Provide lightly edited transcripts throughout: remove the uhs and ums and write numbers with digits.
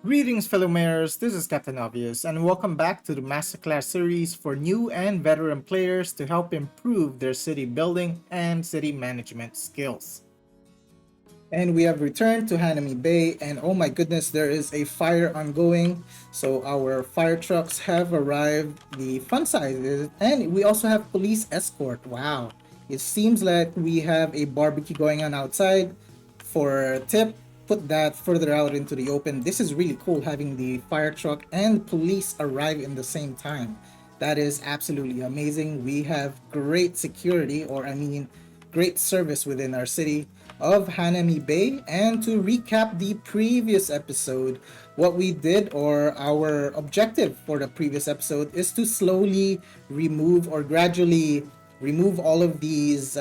Greetings, fellow mayors. This is Captain Obvious, and welcome back to the Masterclass series for new and veteran players to help improve their city building and city management skills. And we have returned to Hanami Bay, and oh my goodness, there is a fire ongoing. So our fire trucks have arrived, the fun sizes, and we also have police escort. Wow, it seems like we have a barbecue going on outside. For a tip, put that further out into the open. This is really cool having the fire truck and police arrive in the same time. That is absolutely amazing. We have great security, or I mean, great service within our city of Hanami Bay. And to recap the previous episode, what we did, or our objective for the previous episode, is to slowly remove or gradually remove all of these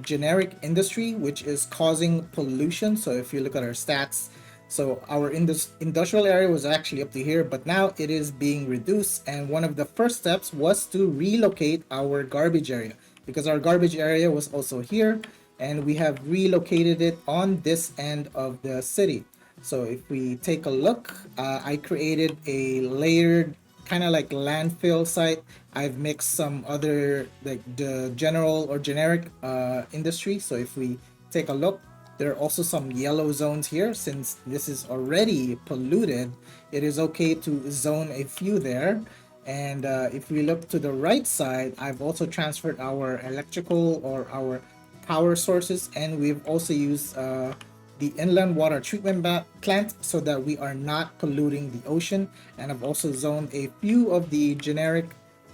generic industry which is causing pollution. So if you look at our stats, so our industrial area was actually up to here, but now it is being reduced. And one of the first steps was to relocate our garbage area, because our garbage area was also here, and we have relocated it on this end of the city. So if we take a look, I created a layered kind of like landfill site. I've mixed some other like the general or generic industry. So if we take a look, there are also some yellow zones here. Since this is already polluted, it is okay to zone a few there. And if we look to the right side, I've also transferred our electrical or our power sources, and we've also used the inland water treatment plant so that we are not polluting the ocean. And I've also zoned a few of the generic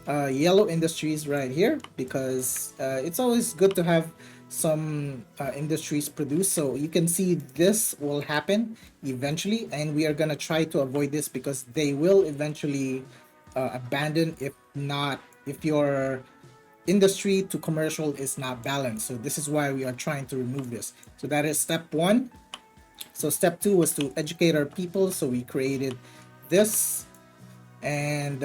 yellow industries right here, because it's always good to have some industries produced. So you can see this will happen eventually, and we are going to try to avoid this because they will eventually abandon if not, if your industry to commercial is not balanced. So this is why we are trying to remove this. So that is step one. So step two was to educate our people. So we created this, and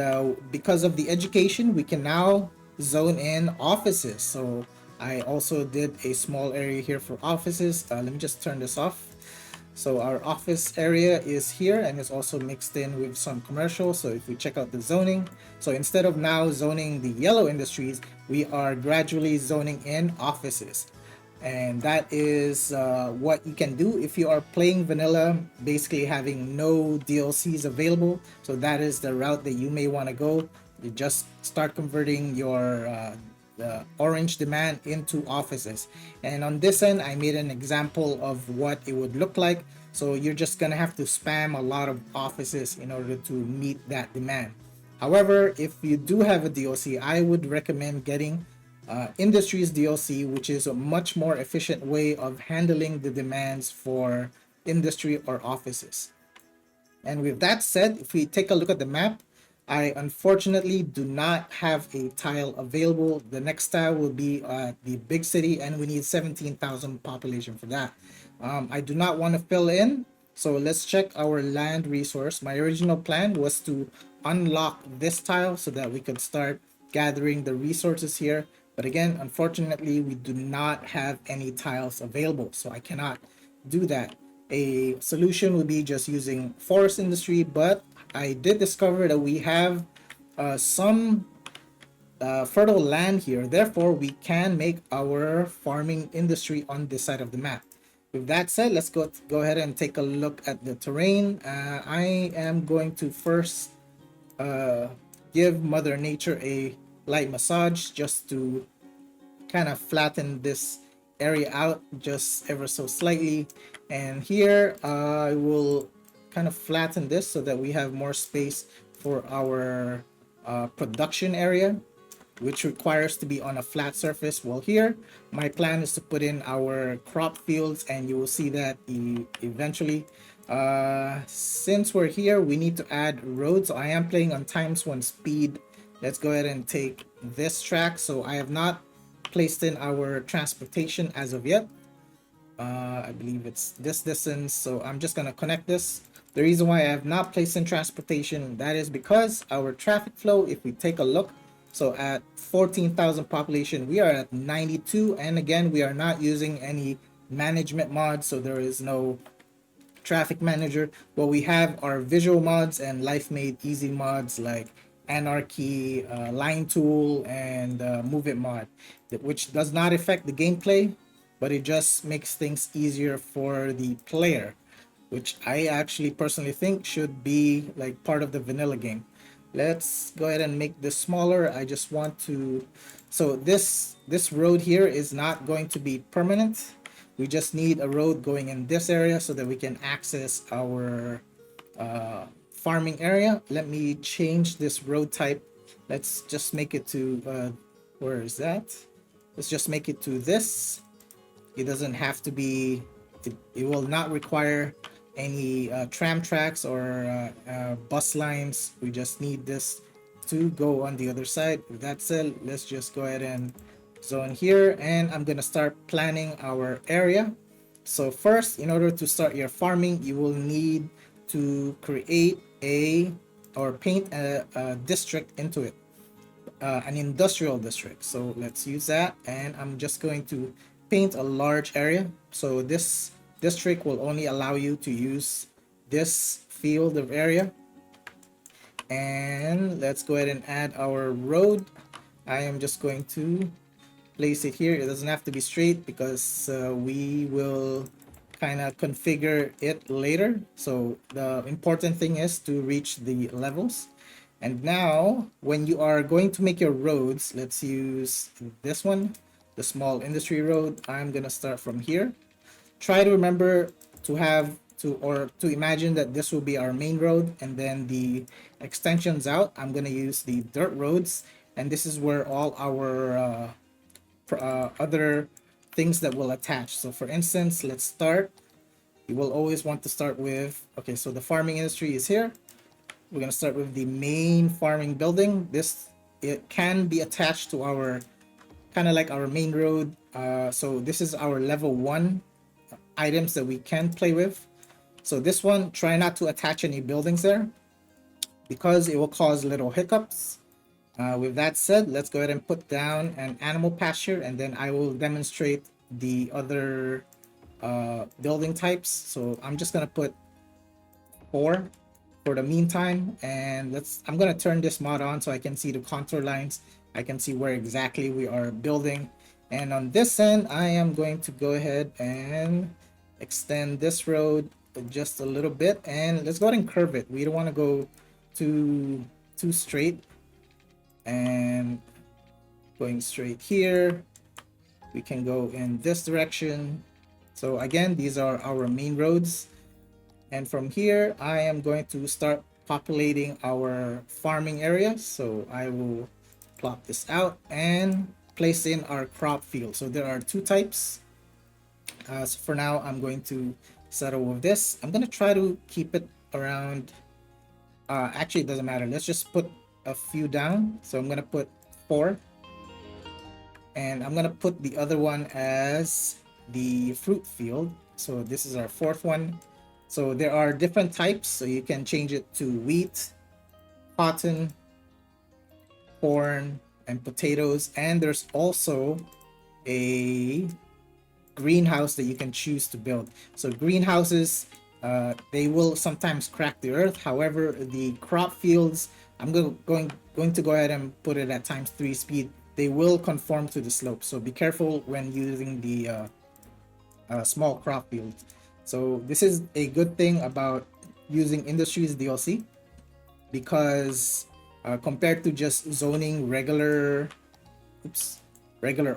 because of the education, we can now zone in offices. So I also did a small area here for offices. Let me just turn this off. So our office area is here, and it's also mixed in with some commercial. So if we check out the zoning, so instead of now zoning the yellow industries, we are gradually zoning in offices. And that is what you can do if you are playing vanilla, basically having no DLCs available. So that is the route that you may want to go. You just start converting your the orange demand into offices. And on this end, I made an example of what it would look like. So you're just gonna have to spam a lot of offices in order to meet that demand. However, if you do have a DLC, I would recommend getting Industries DLC, which is a much more efficient way of handling the demands for industry or offices. And with that said, if we take a look at the map, I unfortunately do not have a tile available. The next tile will be the big city, and we need 17,000 population for that. I do not want to fill in, so let's check our land resource. My original plan was to unlock this tile so that we could start gathering the resources here. But again, unfortunately, we do not have any tiles available, so I cannot do that. A solution would be just using forest industry, but I did discover that we have some fertile land here. Therefore, we can make our farming industry on this side of the map. With that said, let's go ahead and take a look at the terrain. I am going to first give Mother Nature a light massage just to kind of flatten this area out just ever so slightly. And here I will kind of flatten this so that we have more space for our production area, which requires to be on a flat surface. Well, here my plan is to put in our crop fields, and you will see that eventually. Since we're here, we need to add roads. So I am playing on times 1 speed. Let's go ahead and take this track. So I have not placed in our transportation as of yet. I believe it's this distance, so I'm just gonna connect this. The reason why I have not placed in transportation, that is because our traffic flow, if we take a look, so at 14,000 population, we are at 92, and again, we are not using any management mods, so there is no traffic manager. What we have are visual mods and life made easy mods like anarchy, line tool, and move it mod, which does not affect the gameplay, but it just makes things easier for the player, which I actually personally think should be like part of the vanilla game. Let's go ahead and make this smaller. I just want to, so this road here is not going to be permanent. We just need a road going in this area so that we can access our farming area. Let me change this road type. Let's just make it to where is that? Let's just make it to this. It doesn't have to be, it will not require any tram tracks or bus lines. We just need this to go on the other side. With that said, let's just go ahead and zone here, and I'm gonna start planning our area. So first, in order to start your farming, you will need to create a or paint a district into it, an industrial district. So let's use that, and I'm just going to paint a large area. So this district will only allow you to use this field of area. And let's go ahead and add our road. I am just going to place it here. It doesn't have to be straight because we will kind of configure it later. So the important thing is to reach the levels. And now when you are going to make your roads, let's use this one, the small industry road. I'm gonna start from here. Try to remember to have to imagine that this will be our main road, and then the extensions out, I'm gonna use the dirt roads, and this is where all our other things that will attach. So for instance, let's start. You will always want to start with, okay, so the farming industry is here. We're gonna start with the main farming building. It can be attached to our kind of like our main road. So this is our level 1 items that we can play with. So this one, try not to attach any buildings there because it will cause little hiccups. With that said, let's go ahead and put down an animal pasture, and then I will demonstrate the other building types. So I'm just gonna put 4 for the meantime, and I'm gonna turn this mod on so I can see the contour lines. I can see where exactly we are building. And on this end, I am going to go ahead and extend this road just a little bit, and let's go ahead and curve it. We don't want to go too straight. And going straight here, we can go in this direction. So again, these are our main roads, and from here I am going to start populating our farming area. So I will plop this out and place in our crop field. So there are 2 types. So for now, I'm going to settle with this. I'm gonna try to keep it around, actually it doesn't matter, let's just put a few down. So I'm gonna put 4, and I'm gonna put the other one as the fruit field. So this is our 4th one. So there are different types, so you can change it to wheat, cotton, corn, and potatoes. And there's also a greenhouse that you can choose to build. So greenhouses, they will sometimes crack the earth. However, the crop fields, I'm going to go ahead and put it at ×3 speed. They will conform to the slope. So be careful when using the small crop fields. So this is a good thing about using Industries DLC, because compared to just zoning regular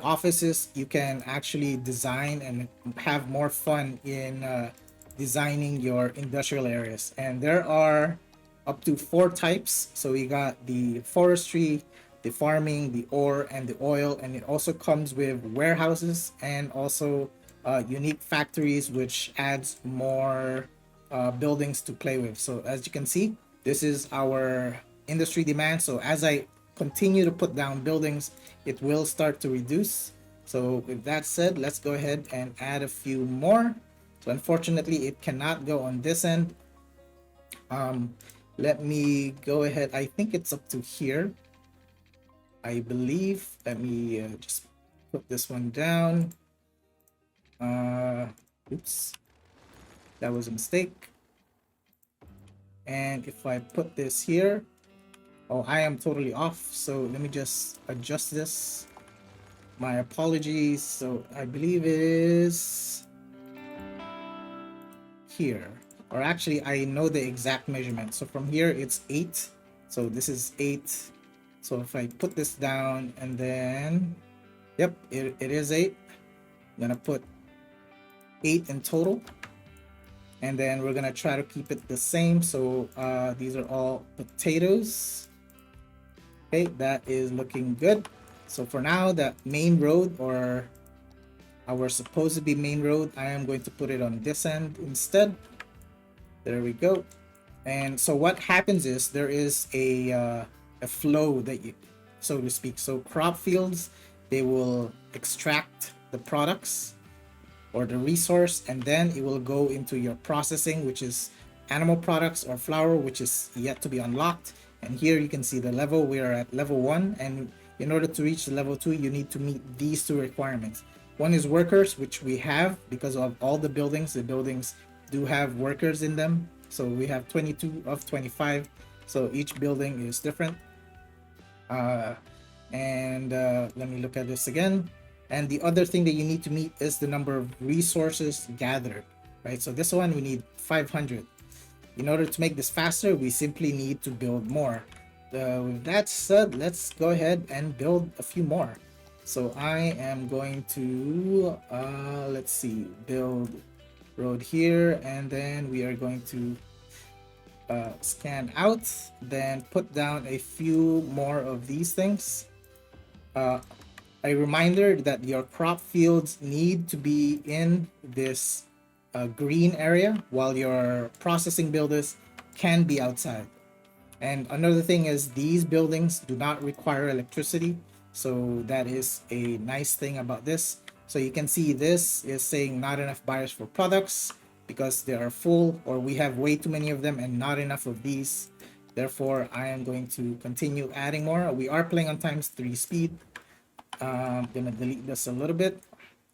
offices, you can actually design and have more fun in designing your industrial areas. And there are up to 4 types. So we got the forestry, the farming, the ore, and the oil, and it also comes with warehouses and also unique factories, which adds more buildings to play with. So as you can see, this is our industry demand. So as I continue to put down buildings, it will start to reduce. So with that said, let's go ahead and add a few more. So unfortunately, it cannot go on this end. Let me go ahead. I think it's up to here, I believe. Let me just put this one down. Oops. That was a mistake. And if I put this here, oh, I am totally off. So let me just adjust this. My apologies. So I believe it is here. Or actually, I know the exact measurement. So from here, it's 8. So this is 8. So if I put this down and then, yep, it is 8. I'm gonna put 8 in total. And then we're gonna try to keep it the same. So these are all potatoes. Okay, that is looking good. So for now, the main road, or our supposed to be main road, I am going to put it on this end instead. There we go. And so what happens is there is a flow that you, so to speak. So crop fields, they will extract the products or the resource, and then it will go into your processing, which is animal products or flour, which is yet to be unlocked. And here you can see the level. We are at level 1, and in order to reach the level 2, you need to meet these 2 requirements. One is workers, which we have because of all the buildings. The buildings do have workers in them. So we have 22 of 25. So each building is different. Let me look at this again. And the other thing that you need to meet is the number of resources gathered, right? So this one, we need 500. In order to make this faster, we simply need to build more. With that said, let's go ahead and build a few more. So I am going to, let's see, build road here, and then we are going to scan out, then put down a few more of these things. A reminder that your crop fields need to be in this green area, while your processing buildings can be outside. And another thing is these buildings do not require electricity, so that is a nice thing about this. So you can see this is saying not enough buyers for products because they are full, or we have way too many of them and not enough of these. Therefore, I am going to continue adding more. We are playing on ×3 speed. I'm gonna delete this a little bit.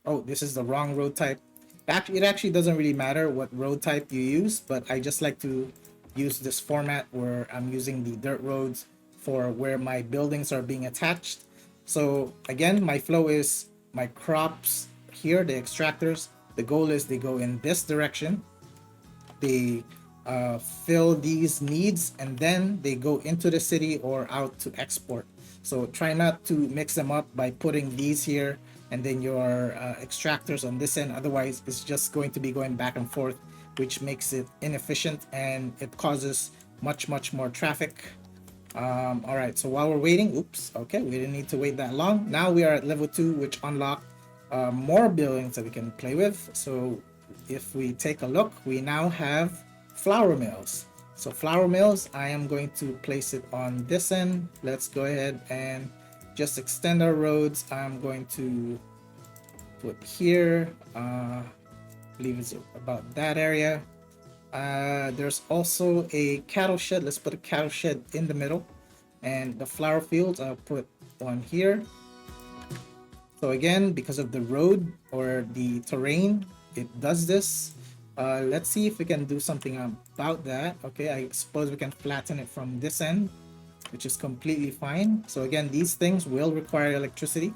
Oh, this is the wrong road type. It actually doesn't really matter what road type you use, but I just like to use this format where I'm using the dirt roads for where my buildings are being attached. So again, my flow is my crops here, the extractors. The goal is they go in this direction. They fill these needs, and then they go into the city or out to export. So try not to mix them up by putting these here and then your extractors on this end. Otherwise, it's just going to be going back and forth, which makes it inefficient and it causes much more traffic. All right, so while we're waiting, oops, okay, we didn't need to wait that long. Now we are at level 2, which unlocked more buildings that we can play with. So if we take a look, we now have flour mills. So flour mills, I am going to place it on this end. Let's go ahead and just extend our roads. I'm going to put here, believe it's about that area. There's also a cattle shed. Let's put a cattle shed in the middle, and the flower fields, I'll put one here. So again, because of the road or the terrain, it does this. Let's see if we can do something about that. Okay, I suppose we can flatten it from this end, which is completely fine. So again, these things will require electricity.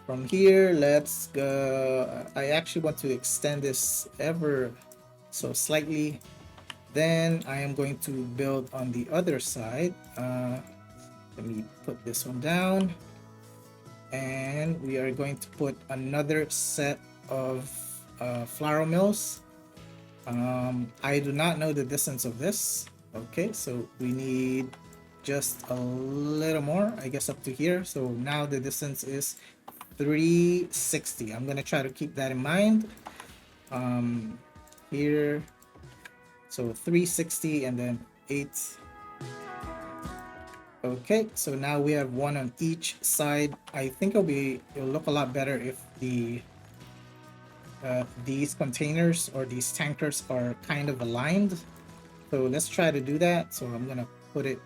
From here, let's go. I actually want to extend this ever so slightly. Then I am going to build on the other side. Let me put this one down, and we are going to put another set of flour mills. I do not know the distance of this. Okay, so we need just a little more, I guess, up to here. So now the distance is 360. I'm gonna try to keep that in mind. Here, so 360 and then 8. Okay, so now we have one on each side. I think it'll look a lot better if these containers or these tankers are kind of aligned. So let's try to do that. So I'm gonna put it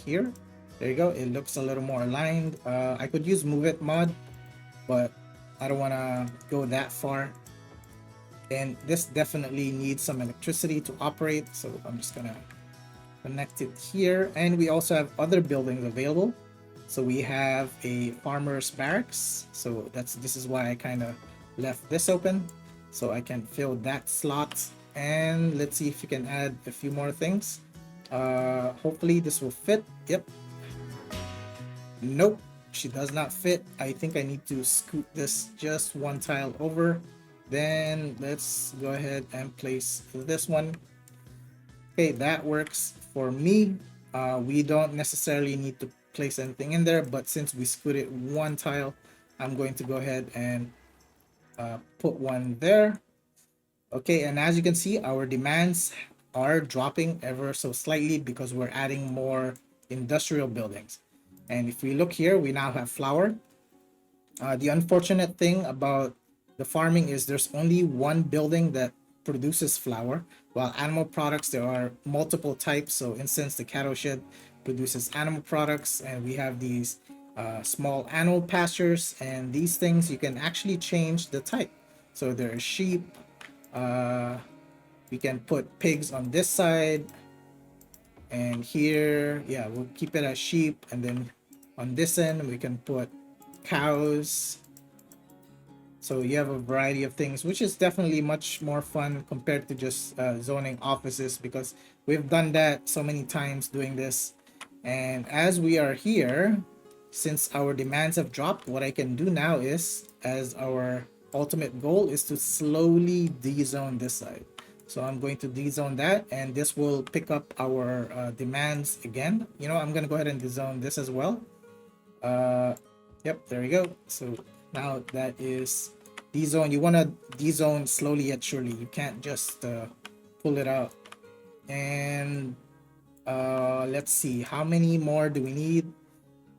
here. There you go. It looks a little more aligned. I could use move it mod, but I don't want to go that far. And this definitely needs some electricity to operate, so I'm just gonna connect it here. And we also have other buildings available. So we have a farmer's barracks, so this is why I kind of left this open, so I can fill that slot. And let's see if you can add a few more things. Hopefully this will fit. Yep. Nope, she does not fit. I think I need to scoot this just one tile over. Then let's go ahead and place this one. Okay, that works for me. We don't necessarily need to place anything in there, but since we scooted one tile, I'm going to go ahead and put one there. Okay, and as you can see, our demands are dropping ever so slightly because we're adding more industrial buildings. And if we look here, we now have flour. The unfortunate thing about the farming is there's only one building that produces flour, while animal products, there are multiple types. So, instance, the cattle shed produces animal products, and we have these small animal pastures, and these things you can actually change the type. So, there are sheep. Uh, we can put pigs on this side, and here, yeah, we'll keep it as sheep, and then on this end, we can put cows. So you have a variety of things, which is definitely much more fun compared to just zoning offices, because we've done that so many times doing this. And as we are here, since our demands have dropped, what I can do now is, as our ultimate goal, is to slowly dezone this side. So I'm going to dezone that, and this will pick up our demands again. You know, I'm going to go ahead and dezone this as well. Uh, yep, there we go. So now that is D-zone. You want to D-zone slowly yet surely. You can't just pull it out. And let's see, how many more do we need?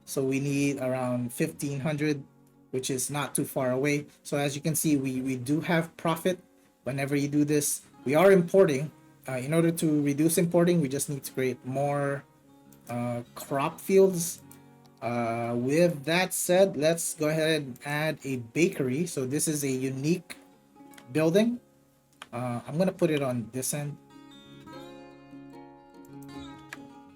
So we need around 1500, which is not too far away. So as you can see, we do have profit whenever you do this. We are importing. In order to reduce importing, we just need to create more crop fields. With that said, let's go ahead and add a bakery. So this is a unique building. I'm gonna put it on this end.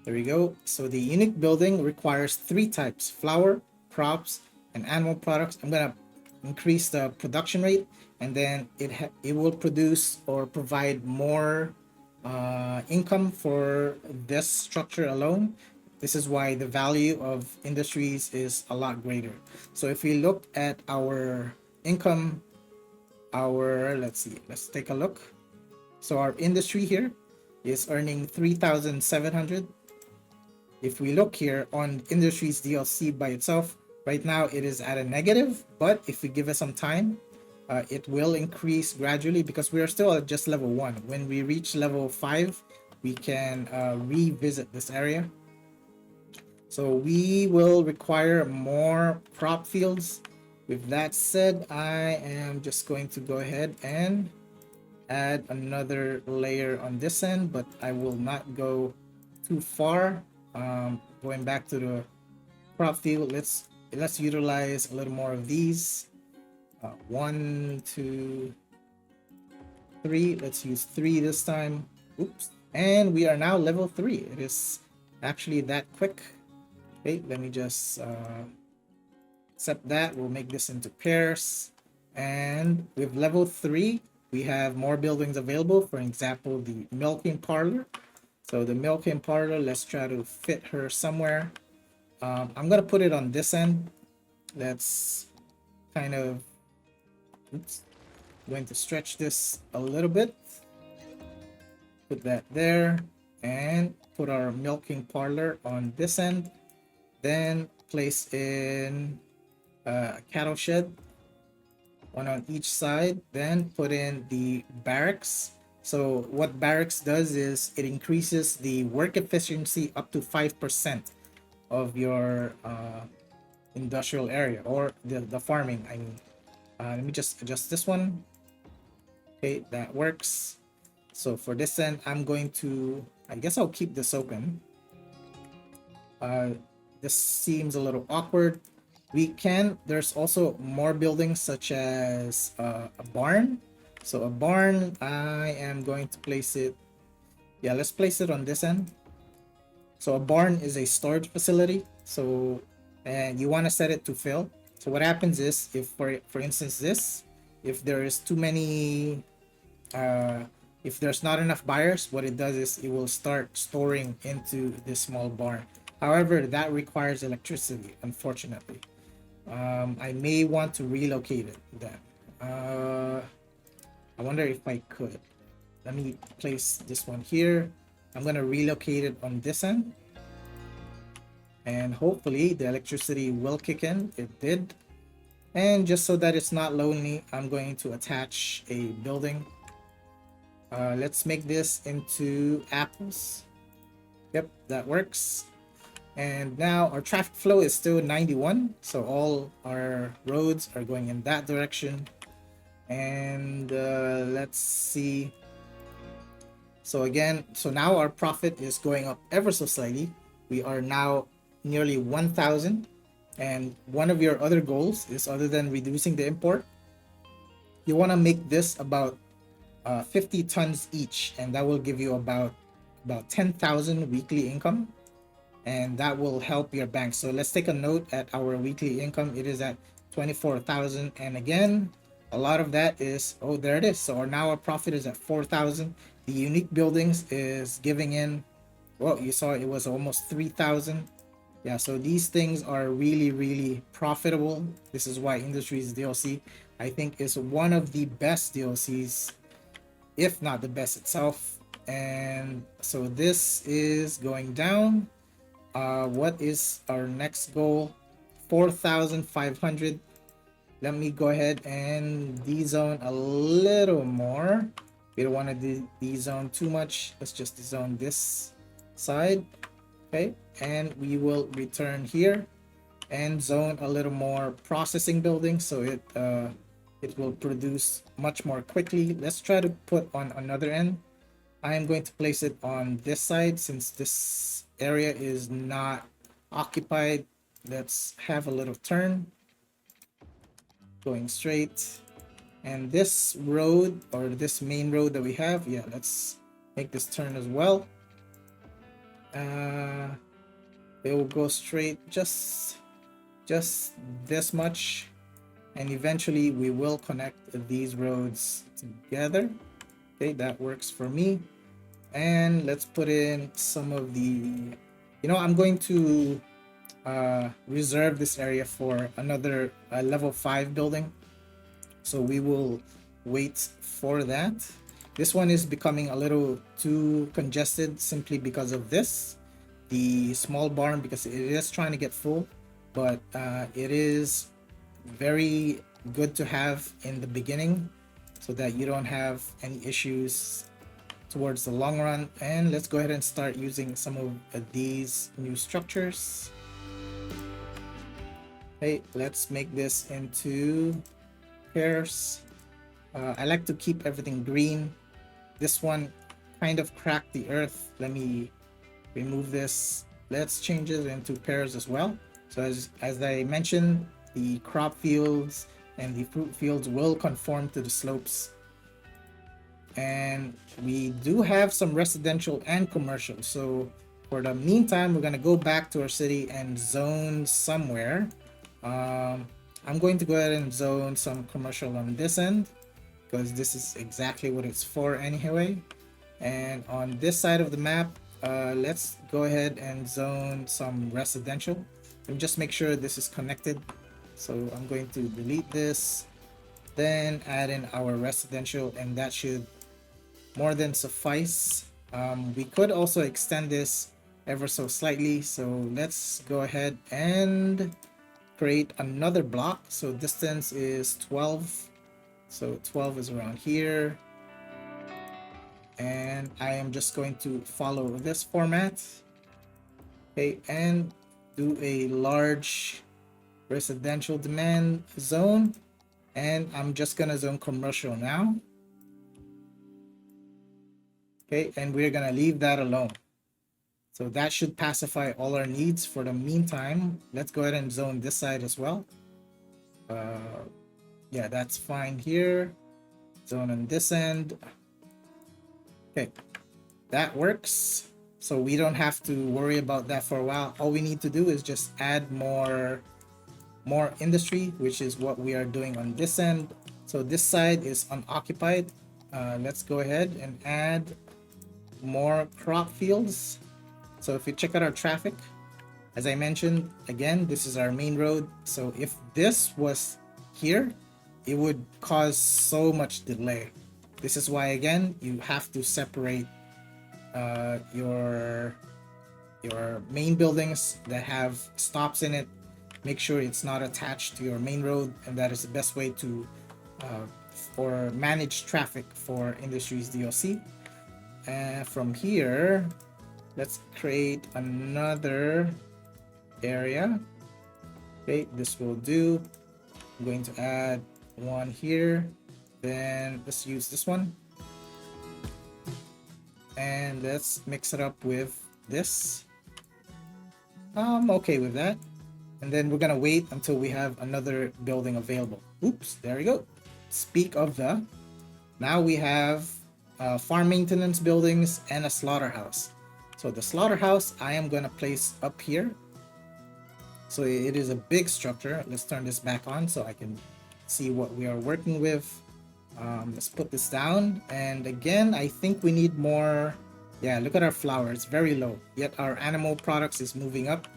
There we go. So the unique building requires three types: flour, crops, and animal products. I'm gonna increase the production rate, and then it will produce or provide more income for this structure alone. This is why the value of industries is a lot greater. So if we look at our income, let's see, let's take a look. So our industry here is earning 3,700. If we look here on industries DLC by itself, right now it is at a negative, but if we give it some time, it will increase gradually because we are still at just level 1. When we reach level 5, we can revisit this area. So we will require more crop fields. With that said, I am just going to go ahead and add another layer on this end, but I will not go too far. Going back to the crop field, let's utilize a little more of these. 1, 2, 3. Let's use 3 this time. Oops. And we are now level 3. It is actually that quick. Okay, let me just accept that. We'll make this into pairs. And with level 3, we have more buildings available. For example, the milking parlor. So the milking parlor, let's try to fit her somewhere. I'm going to put it on this end. Let's kind of, oops, going to stretch this a little bit. Put that there and put our milking parlor on this end. Then place in a cattle shed, one on each side. Then put in the barracks. So what barracks does is it increases the work efficiency up to 5% of your industrial area, or the farming, I mean. Let me just adjust this one. Okay, that works. So for this end, I'm going to, I guess I'll keep this open. This seems a little awkward. There's also more buildings such as a barn. So a barn, I am going to place it, yeah, let's place it on this end. So a barn is a storage facility. So, and you want to set it to fill. So what happens is, if for instance this, if there is too many, uh, if there's not enough buyers, what it does is it will start storing into this small barn. However, that requires electricity, unfortunately. I may want to relocate it then. I wonder if I could. Let me place this one here. I'm gonna relocate it on this end, and hopefully the electricity will kick in. It did. And just so that it's not lonely, I'm going to attach a building. Let's make this into apples. Yep, that works. And now our traffic flow is still 91, so all our roads are going in that direction. And let's see. So again, so now our profit is going up ever so slightly. We are now nearly 1,000. And one of your other goals is, other than reducing the import, you want to make this about 50 tons each, and that will give you about 10,000 weekly income, and that will help your bank. So let's take a note at our weekly income. It is at 24,000, and again, a lot of that is, oh, there it is. So now our profit is at 4,000. The unique buildings is giving in, well, you saw it was almost 3,000. Yeah, so these things are really, really profitable. This is why Industries DLC, I think, is one of the best DLCs, if not the best itself. And so this is going down. What is our next goal? 4,500. Let me go ahead and dezone a little more. We don't want to dezone too much. Let's just dezone this side. Okay, and we will return here and zone a little more processing building, so it will produce much more quickly. Let's try to put on another end. I am going to place it on this side since this area is not occupied. Let's have a little turn going straight, and this road, or this main road that we have, yeah, let's make this turn as well. It will go straight just this much, and eventually we will connect these roads together. Okay, that works for me. And let's put in some of the, I'm going to reserve this area for another level 5 building, so we will wait for that. This one is becoming a little too congested simply because of this, the small barn, because it is trying to get full, but it is very good to have in the beginning so that you don't have any issues towards the long run. And let's go ahead and start using some of these new structures. Okay, let's make this into pairs. I like to keep everything green. This one kind of cracked the earth. Let me remove this. Let's change it into pairs as well. So as I mentioned, the crop fields and the fruit fields will conform to the slopes. And we do have some residential and commercial. So for the meantime, we're gonna go back to our city and zone somewhere. I'm going to go ahead and zone some commercial on this end, because this is exactly what it's for anyway. And on this side of the map, let's go ahead and zone some residential and just make sure this is connected. So I'm going to delete this, then add in our residential, and that should more than suffice. We could also extend this ever so slightly, so let's go ahead and create another block. So distance is 12, so 12 is around here, and I am just going to follow this format. Okay, and do a large residential demand zone, and I'm just gonna zone commercial now. Okay, and we're gonna leave that alone. So that should pacify all our needs for the meantime. Let's go ahead and zone this side as well. Yeah, that's fine here. zone on this end. Okay, that works. So we don't have to worry about that for a while. All we need to do is just add more industry, which is what we are doing on this end. So this side is unoccupied. Let's go ahead and add more crop fields. So if you check out our traffic, as I mentioned, again, this is our main road. So if this was here, it would cause so much delay. This is why, again, you have to separate your main buildings that have stops in it. Make sure it's not attached to your main road, and that is the best way to for manage traffic for Industries DLC. And from here, let's create another area. Okay, this will do. I'm going to add one here. Then let's use this one. And let's mix it up with this. I'm okay with that. And then we're gonna wait until we have another building available. Oops, there we go. Speak of the, now we have farm maintenance buildings and a slaughterhouse. So the slaughterhouse I am gonna place up here. So it is a big structure. Let's turn this back on so I can see what we are working with. Let's put this down. And again, I think we need more. Yeah, look at our flour. It's very low. Yet our animal products is moving up.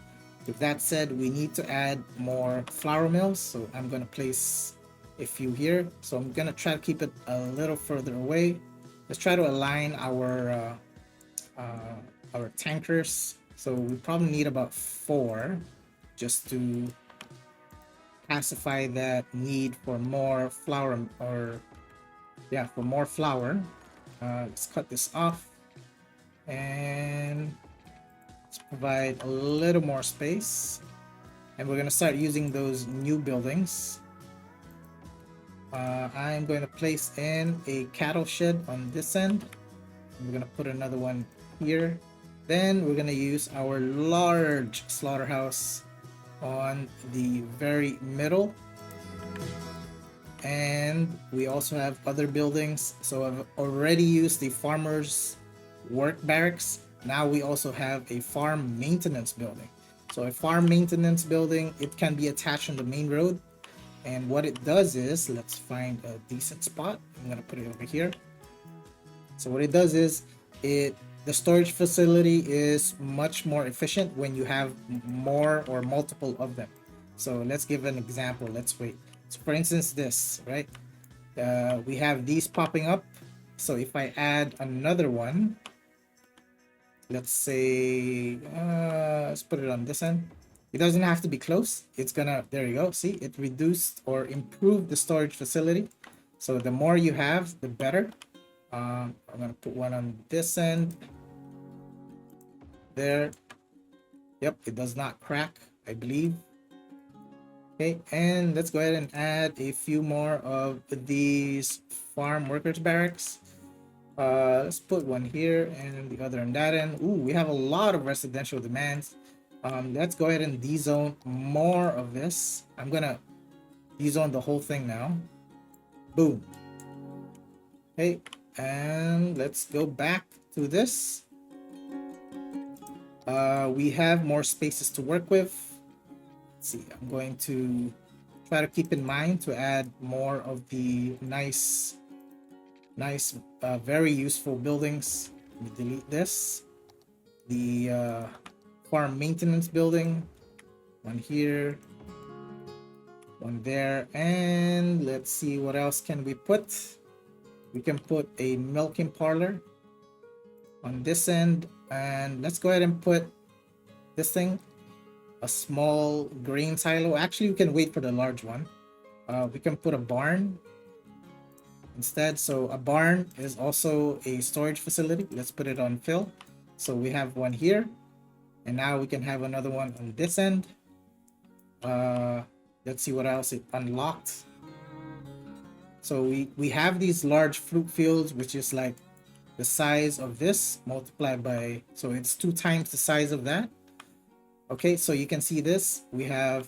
With that said, we need to add more flour mills. So I'm going to place a few here. So I'm going to try to keep it a little further away. Let's try to align our tankers. So we probably need about 4 just to pacify that need for more flour, or yeah, for more flour. Let's cut this off and let's provide a little more space, and we're going to start using those new buildings. I'm going to place in a cattle shed on this end. We're going to put another one here. Then we're going to use our large slaughterhouse on the very middle. And we also have other buildings. So I've already used the farmers work barracks. Now we also have a farm maintenance building. So a farm maintenance building, it can be attached on the main road. And what it does is, let's find a decent spot. I'm gonna put it over here. So what it does is, the storage facility is much more efficient when you have more or multiple of them. So let's give an example. Let's wait. So for instance, this, right? We have these popping up. So if I add another one, let's say, let's put it on this end. It doesn't have to be close. It's gonna, there you go. See, it reduced or improved the storage facility. So the more you have, the better. I'm gonna put one on this end. There. Yep, it does not crack, I believe. Okay, and let's go ahead and add a few more of these farm workers barracks. Let's put one here and the other on that end. Ooh, we have a lot of residential demands. Let's go ahead and dezone more of this. I'm gonna dezone the whole thing now. Boom. Okay, and let's go back to this. We have more spaces to work with. Let's see, I'm going to try to keep in mind to add more of the nice, very useful buildings. Let me delete this. The farm maintenance building, one here, one there, and let's see what else can we put. We can put a milking parlor on this end, and let's go ahead and put this thing, a small grain silo. Actually, we can wait for the large one. We can put a barn instead. So a barn is also a storage facility. Let's put it on fill. So we have one here, and now we can have another one on this end. Let's see what else it unlocked. So we have these large fruit fields, which is like the size of this multiplied by, so it's 2 times the size of that. Okay, so you can see this. We have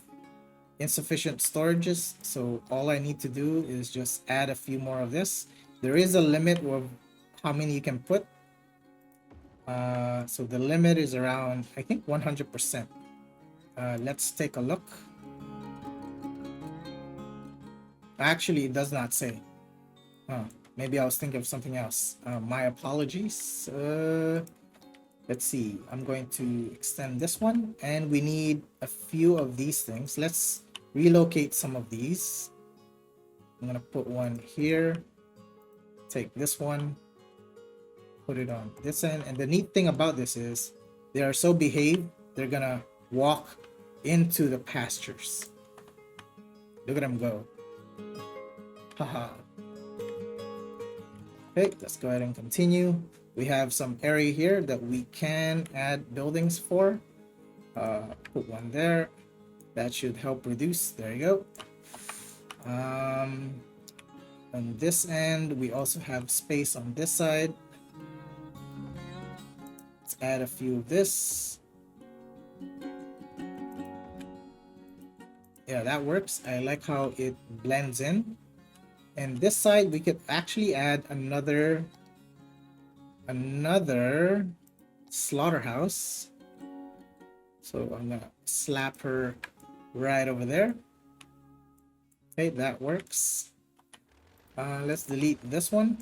insufficient storages. So all I need to do is just add a few more of this. There is a limit of how many you can put. So the limit is around, I think, 100%. Let's take a look. Actually, it does not say. Maybe I was thinking of something else. My apologies. Let's see. I'm going to extend this one, and we need a few of these things. Let's relocate some of these. I'm gonna put one here. Take this one, put it on this end. And the neat thing about this is they are so behaved, they're gonna walk into the pastures. Look at them go. Haha. Okay, let's go ahead and continue. We have some area here that we can add buildings for. Put one there. That should help reduce. There you go. On this end, we also have space on this side. Let's add a few of this. Yeah, that works. I like how it blends in. And this side, we could actually add another slaughterhouse. So I'm gonna slap her right over there. Okay, that works. Let's delete this one.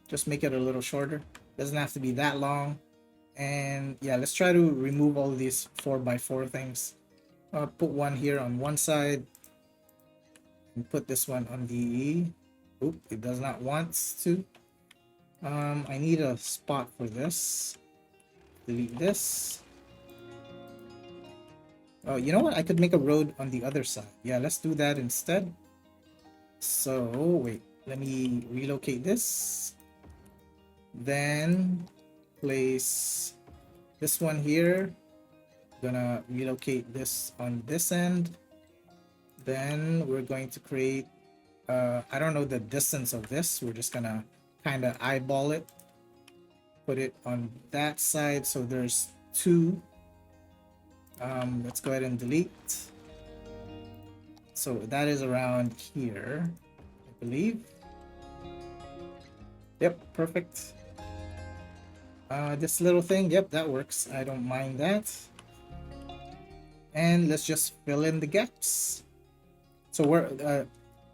Just make it a little shorter. Doesn't have to be that long. And yeah, let's try to remove all of these 4x4 things. Put one here on one side. And put this one on the... Oop, it does not want to. I need a spot for this. Delete this. Oh, you know what? I could make a road on the other side. Yeah, let's do that instead. So, wait. Let me relocate this. Then place this one here. Gonna relocate this on this end. Then we're going to create... I don't know the distance of this. We're just gonna kind of eyeball it. Put it on that side. So there's two. Let's go ahead and delete. So that is around here, I believe. Yep, perfect. This little thing, yep, that works. I don't mind that. And let's just fill in the gaps. So we're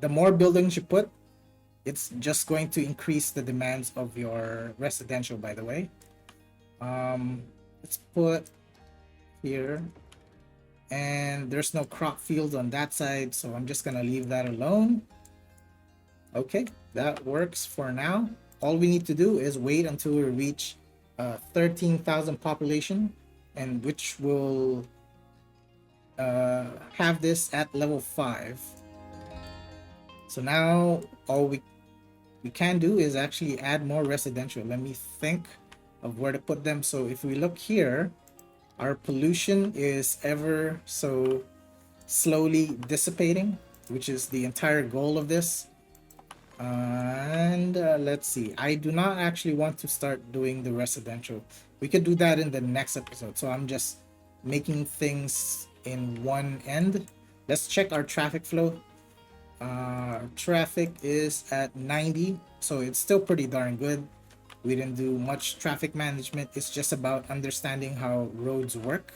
the more buildings you put, it's just going to increase the demands of your residential, by the way. Let's put here. And there's no crop fields on that side, so I'm just gonna leave that alone. Okay, that works for now. All we need to do is wait until we reach 13,000 population, and which will have this at level 5. So now all we can do is actually add more residential. Let me think of where to put them. So if we look here, our pollution is ever so slowly dissipating, which is the entire goal of this. And let's see. I do not actually want to start doing the residential. We could do that in the next episode. So I'm just making things in one end. Let's check our traffic flow. Traffic is at 90, so it's still pretty darn good. We didn't do much traffic management. It's just about understanding how roads work.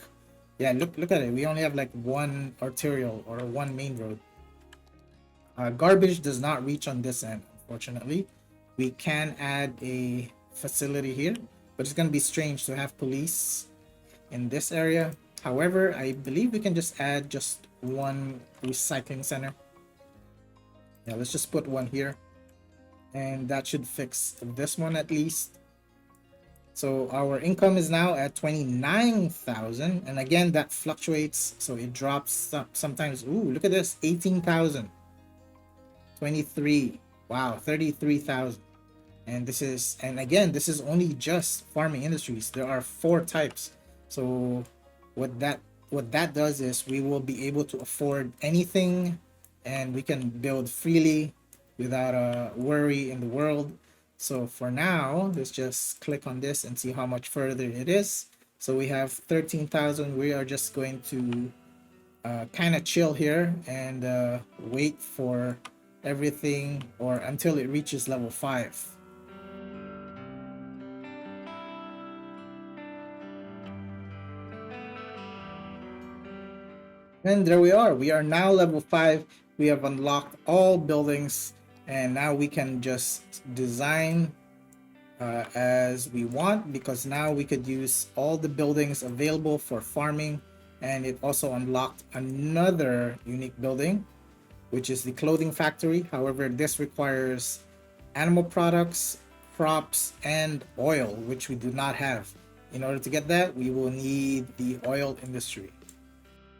Yeah, look at it. We only have like one arterial or one main road. Garbage does not reach on this end, unfortunately. We can add a facility here, but it's going to be strange to have police in this area. However, I believe we can just add just one recycling center. Yeah, let's just put one here. And that should fix this one at least. So our income is now at 29,000. And again, that fluctuates. So it drops sometimes. Ooh, look at this. 18,000. 23. Wow, 33,000. And this is, and again, this is only just farming industries. There are 4 types. So what that does is we will be able to afford anything, and we can build freely without a worry in the world. So for now, let's just click on this and see how much further it is. So we have 13,000. We are just going to kind of chill here and wait for everything or until it reaches level 5. And there we are. We are now level 5. We have unlocked all buildings, and now we can just design as we want, because now we could use all the buildings available for farming. And it also unlocked another unique building, which is the clothing factory. However, this requires animal products, crops, and oil, which we do not have. In order to get that, we will need the oil industry.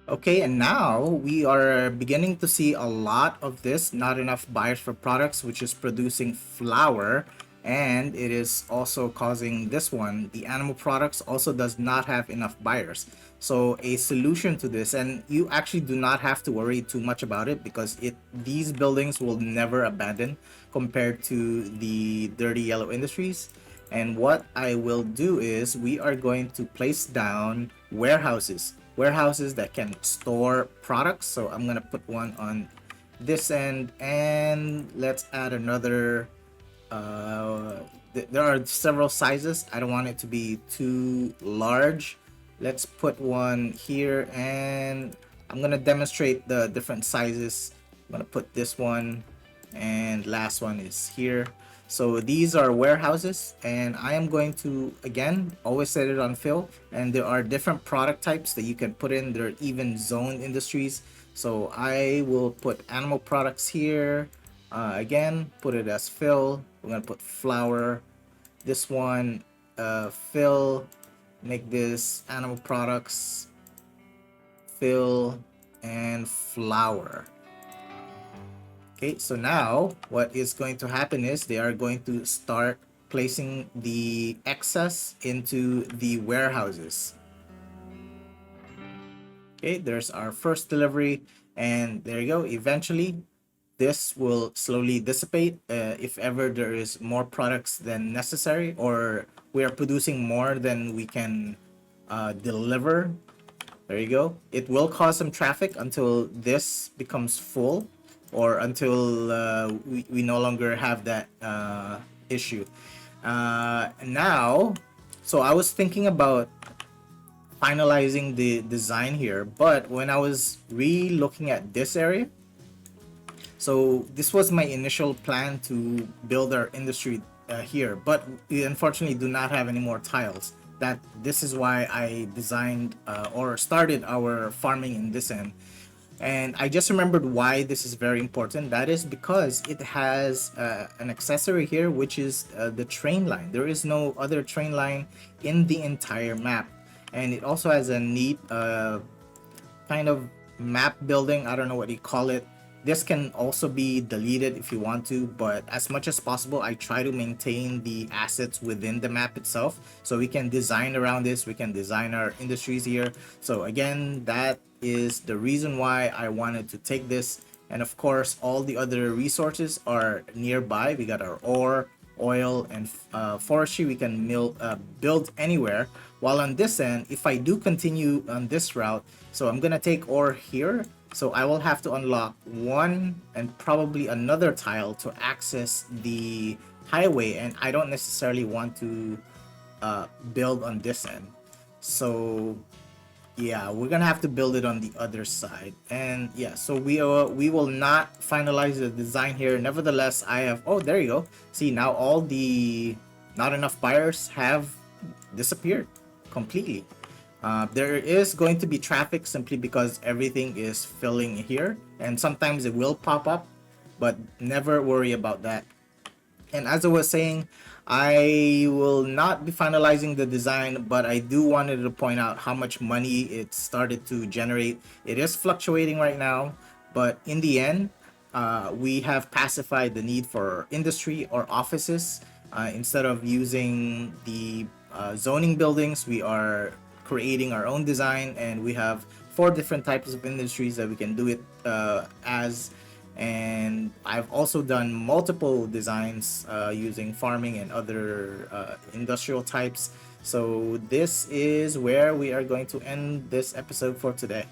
Okay, and now we are beginning to see a lot of this, not enough buyers for products, which is producing flour, and it is also causing this one. The animal products also does not have enough buyers. So a solution to this, and you actually do not have to worry too much about it, because these buildings will never abandon compared to the dirty yellow industries. And what I will do is we are going to place down warehouses that can store products. So I'm gonna put one on this end, and let's add another. There are several sizes. I don't want it to be too large. Let's put one here, and I'm gonna demonstrate the different sizes. I'm gonna put this one, and last one is here. So these are warehouses, and I am going to again always set it on fill, and there are different product types that you can put in. There are even zone industries. So I will put animal products here. Again, put it as fill. We're gonna put flour. This one, fill. Make this animal products, fill, and flour. Okay, so now what is going to happen is they are going to start placing the excess into the warehouses. Okay, there's our first delivery, and there you go. Eventually, this will slowly dissipate if ever there is more products than necessary, or we are producing more than we can deliver. There you go. It will cause some traffic until this becomes full, or until we no longer have that issue. Now, so I was thinking about finalizing the design here, but when I was re-looking at this area, so this was my initial plan to build our industry here, but we unfortunately do not have any more tiles. This is why I designed or started our farming in this end. And I just remembered why this is very important. That is because it has an accessory here, which is the train line. There is no other train line in the entire map. And it also has a neat kind of map building. I don't know what you call it. This can also be deleted if you want to, but as much as possible, I try to maintain the assets within the map itself, so we can design around this. We can design our industries here. So again, that is the reason why I wanted to take this. And of course, all the other resources are nearby. We got our ore, oil, and forestry. We can build anywhere. While on this end, if I do continue on this route, so I'm gonna take ore here. So I will have to unlock one and probably another tile to access the highway, and I don't necessarily want to build on this end. So yeah, we're gonna have to build it on the other side. And yeah, so we will not finalize the design here. Nevertheless, I have, oh, there you go. See, now all the not enough buyers have disappeared completely. There is going to be traffic simply because everything is filling here, and sometimes it will pop up, but never worry about that. And as I was saying, I will not be finalizing the design, but I do wanted to point out how much money it started to generate. It is fluctuating right now, but in the end, we have pacified the need for industry or offices. Instead of using the zoning buildings, we are creating our own design, and we have 4 different types of industries that we can do it as. And I've also done multiple designs using farming and other industrial types. So this is where we are going to end this episode for today.